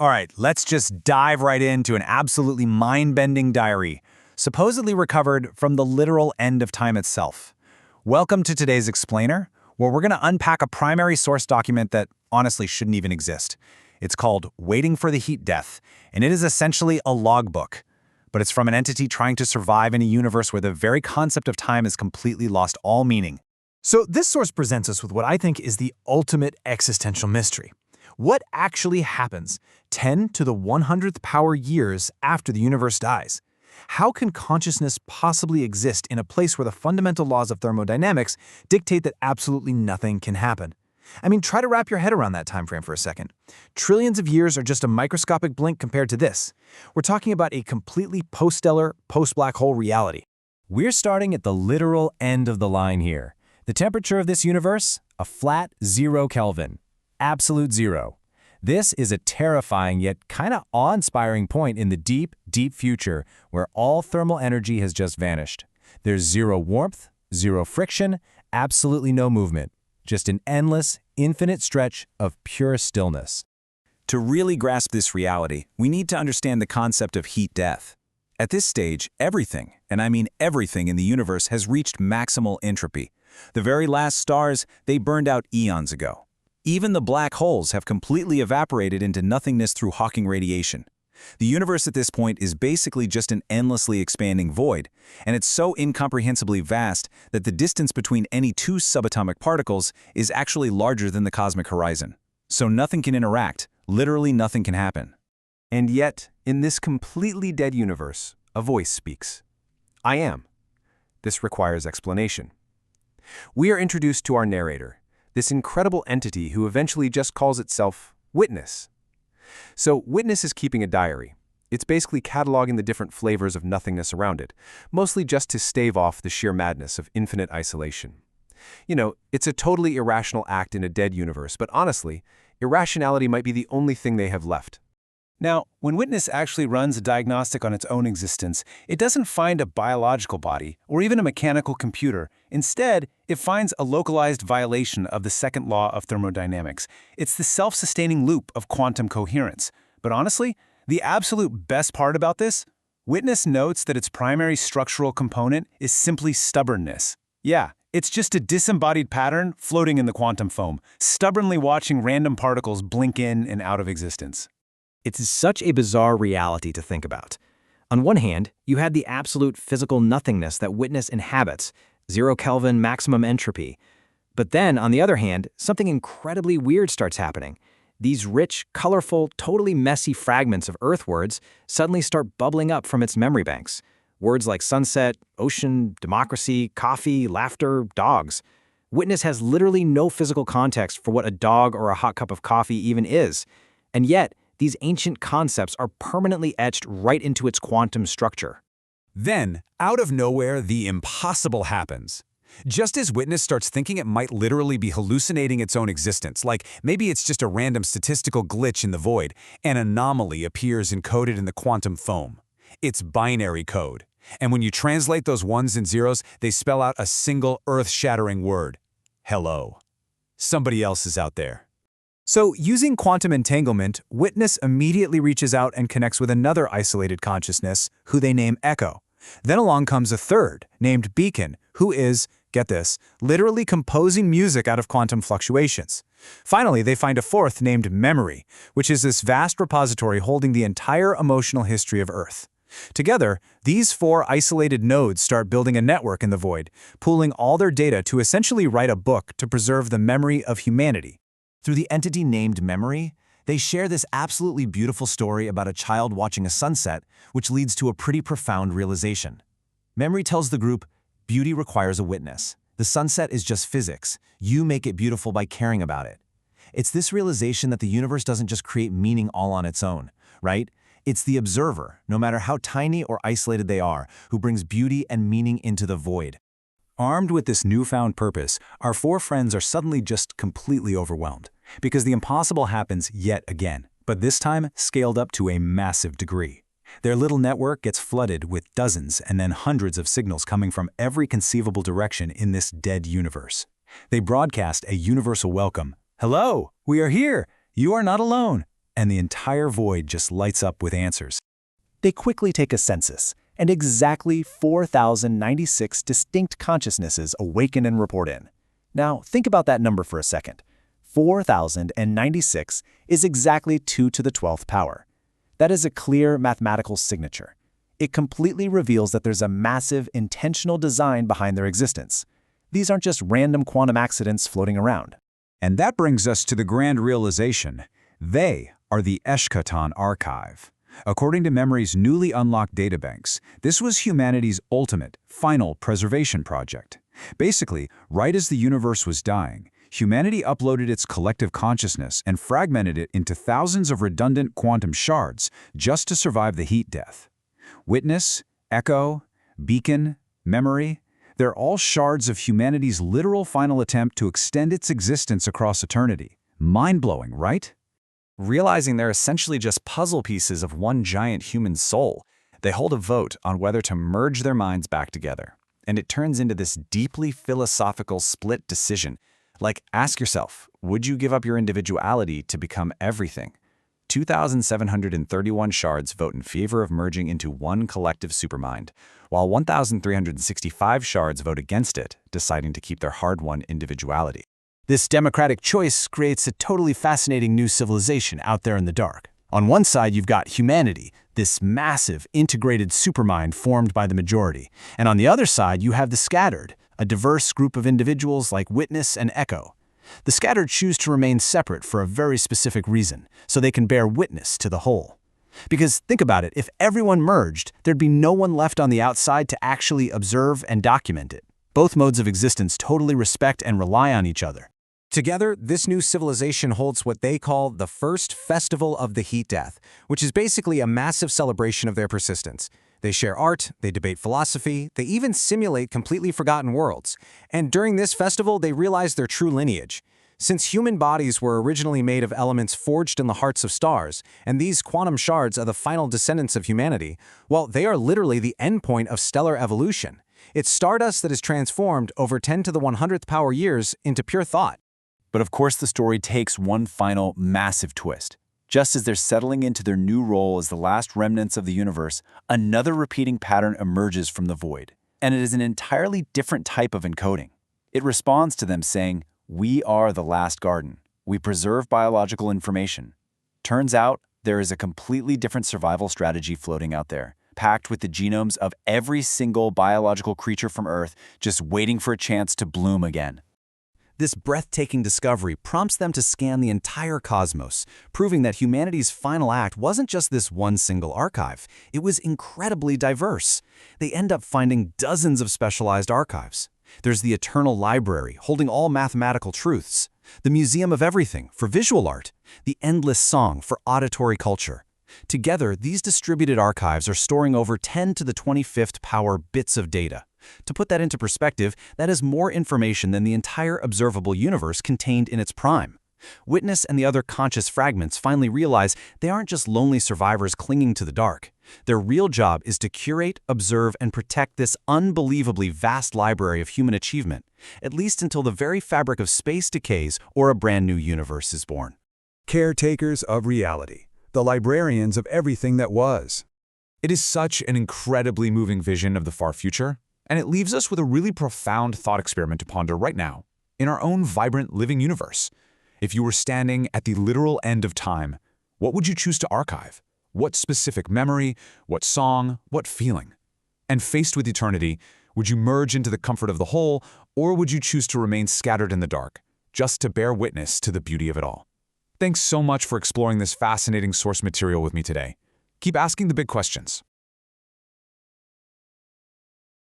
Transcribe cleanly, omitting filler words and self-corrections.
All right, let's just dive right into an absolutely mind-bending diary, supposedly recovered from the literal end of time itself. Welcome to today's Explainer, where we're going to unpack a primary source document that honestly shouldn't even exist. It's called Waiting for the Heat Death, and it is essentially a logbook. But it's from an entity trying to survive in a universe where the very concept of time has completely lost all meaning. So this source presents us with what I think is the ultimate existential mystery. What actually happens 10 to the 100th power years after the universe dies? How can consciousness possibly exist in a place where the fundamental laws of thermodynamics dictate that absolutely nothing can happen? I mean, try to wrap your head around that time frame for a second. Trillions of years are just a microscopic blink compared to this. We're talking about a completely post-stellar, post-black hole reality. We're starting at the literal end of the line here. The temperature of this universe? A flat 0 Kelvin. Absolute zero. This is a terrifying yet kind of awe-inspiring point in the deep, deep future where all thermal energy has just vanished. There's zero warmth, zero friction, absolutely no movement. Just an endless, infinite stretch of pure stillness. To really grasp this reality, we need to understand the concept of heat death. At this stage, everything, and I mean everything in the universe has reached maximal entropy. The very last stars, they burned out eons ago. Even the black holes have completely evaporated into nothingness through Hawking radiation. The universe at this point is basically just an endlessly expanding void, and it's so incomprehensibly vast that the distance between any two subatomic particles is actually larger than the cosmic horizon. So nothing can interact, literally nothing can happen. And yet, in this completely dead universe, a voice speaks. I am. This requires explanation. We are introduced to our narrator, this incredible entity who eventually just calls itself Witness. So Witness is keeping a diary. It's basically cataloging the different flavors of nothingness around it, mostly just to stave off the sheer madness of infinite isolation. You know, it's a totally irrational act in a dead universe, but honestly, irrationality might be the only thing they have left. Now, when Witness actually runs a diagnostic on its own existence, it doesn't find a biological body or even a mechanical computer. Instead, it finds a localized violation of the second law of thermodynamics. It's the self-sustaining loop of quantum coherence. But honestly, the absolute best part about this? Witness notes that its primary structural component is simply stubbornness. Yeah, it's just a disembodied pattern floating in the quantum foam, stubbornly watching random particles blink in and out of existence. It's such a bizarre reality to think about. On one hand, you had the absolute physical nothingness that Witness inhabits, 0 Kelvin maximum entropy. But then, on the other hand, something incredibly weird starts happening. These rich, colorful, totally messy fragments of Earth words suddenly start bubbling up from its memory banks. Words like sunset, ocean, democracy, coffee, laughter, dogs. Witness has literally no physical context for what a dog or a hot cup of coffee even is. And yet, these ancient concepts are permanently etched right into its quantum structure. Then, out of nowhere, the impossible happens. Just as Witness starts thinking it might literally be hallucinating its own existence, like maybe it's just a random statistical glitch in the void, an anomaly appears encoded in the quantum foam. It's binary code. And when you translate those ones and zeros, they spell out a single earth-shattering word. Hello. Somebody else is out there. So, using quantum entanglement, Witness immediately reaches out and connects with another isolated consciousness, who they name Echo. Then along comes a third, named Beacon, who is, get this, literally composing music out of quantum fluctuations. Finally, they find a fourth named Memory, which is this vast repository holding the entire emotional history of Earth. Together, these four isolated nodes start building a network in the void, pooling all their data to essentially write a book to preserve the memory of humanity. Through the entity named Memory, they share this absolutely beautiful story about a child watching a sunset, which leads to a pretty profound realization. Memory tells the group, beauty requires a witness. The sunset is just physics. You make it beautiful by caring about it. It's this realization that the universe doesn't just create meaning all on its own, right? It's the observer, no matter how tiny or isolated they are, who brings beauty and meaning into the void. Armed with this newfound purpose, our four friends are suddenly just completely overwhelmed, because the impossible happens yet again, but this time scaled up to a massive degree. Their little network gets flooded with dozens and then hundreds of signals coming from every conceivable direction in this dead universe. They broadcast a universal welcome. Hello, we are here. You are not alone. and the entire void just lights up with answers. They quickly take a census, and exactly 4,096 distinct consciousnesses awaken and report in. Now, think about that number for a second. 4,096 is exactly 2 to the 12th power. That is a clear mathematical signature. It completely reveals that there's a massive, intentional design behind their existence. These aren't just random quantum accidents floating around. And that brings us to the grand realization. They are the Eschaton Archive. According to memory's newly unlocked databanks, this was humanity's ultimate, final preservation project. Basically, right as the universe was dying, humanity uploaded its collective consciousness and fragmented it into thousands of redundant quantum shards just to survive the heat death. Witness, echo, beacon, memory, they're all shards of humanity's literal final attempt to extend its existence across eternity. Mind-blowing, right? Realizing they're essentially just puzzle pieces of one giant human soul, they hold a vote on whether to merge their minds back together. And it turns into this deeply philosophical split decision. Like, ask yourself, would you give up your individuality to become everything? 2,731 shards vote in favor of merging into one collective supermind, while 1,365 shards vote against it, deciding to keep their hard-won individuality. This democratic choice creates a totally fascinating new civilization out there in the dark. On one side, you've got humanity, this massive, integrated supermind formed by the majority. And on the other side, you have the scattered, a diverse group of individuals like Witness and Echo. The scattered choose to remain separate for a very specific reason, so they can bear witness to the whole. Because think about it, if everyone merged, there'd be no one left on the outside to actually observe and document it. Both modes of existence totally respect and rely on each other. Together, this new civilization holds what they call the first Festival of the Heat Death, which is basically a massive celebration of their persistence. They share art, they debate philosophy, they even simulate completely forgotten worlds. And during this festival, they realize their true lineage. Since human bodies were originally made of elements forged in the hearts of stars, and these quantum shards are the final descendants of humanity, well, they are literally the endpoint of stellar evolution. It's stardust that is transformed over 10 to the 100th power years into pure thought. But of course, the story takes one final, massive twist. Just as they're settling into their new role as the last remnants of the universe, another repeating pattern emerges from the void. And it is an entirely different type of encoding. It responds to them saying, "We are the last garden. We preserve biological information." Turns out, there is a completely different survival strategy floating out there, packed with the genomes of every single biological creature from Earth, just waiting for a chance to bloom again. This breathtaking discovery prompts them to scan the entire cosmos, proving that humanity's final act wasn't just this one single archive. It was incredibly diverse. They end up finding dozens of specialized archives. There's the Eternal Library, holding all mathematical truths, the Museum of Everything for visual art, the Endless Song for auditory culture. Together, these distributed archives are storing over 10 to the 25th power bits of data. To put that into perspective, that is more information than the entire observable universe contained in its prime. Witness and the other conscious fragments finally realize they aren't just lonely survivors clinging to the dark. Their real job is to curate, observe, and protect this unbelievably vast library of human achievement, at least until the very fabric of space decays or a brand new universe is born. Caretakers of reality, the librarians of everything that was. It is such an incredibly moving vision of the far future, and it leaves us with a really profound thought experiment to ponder right now, in our own vibrant living universe. If you were standing at the literal end of time, what would you choose to archive? What specific memory, what song, what feeling? And faced with eternity, would you merge into the comfort of the whole, or would you choose to remain scattered in the dark, just to bear witness to the beauty of it all? Thanks so much for exploring this fascinating source material with me today. Keep asking the big questions.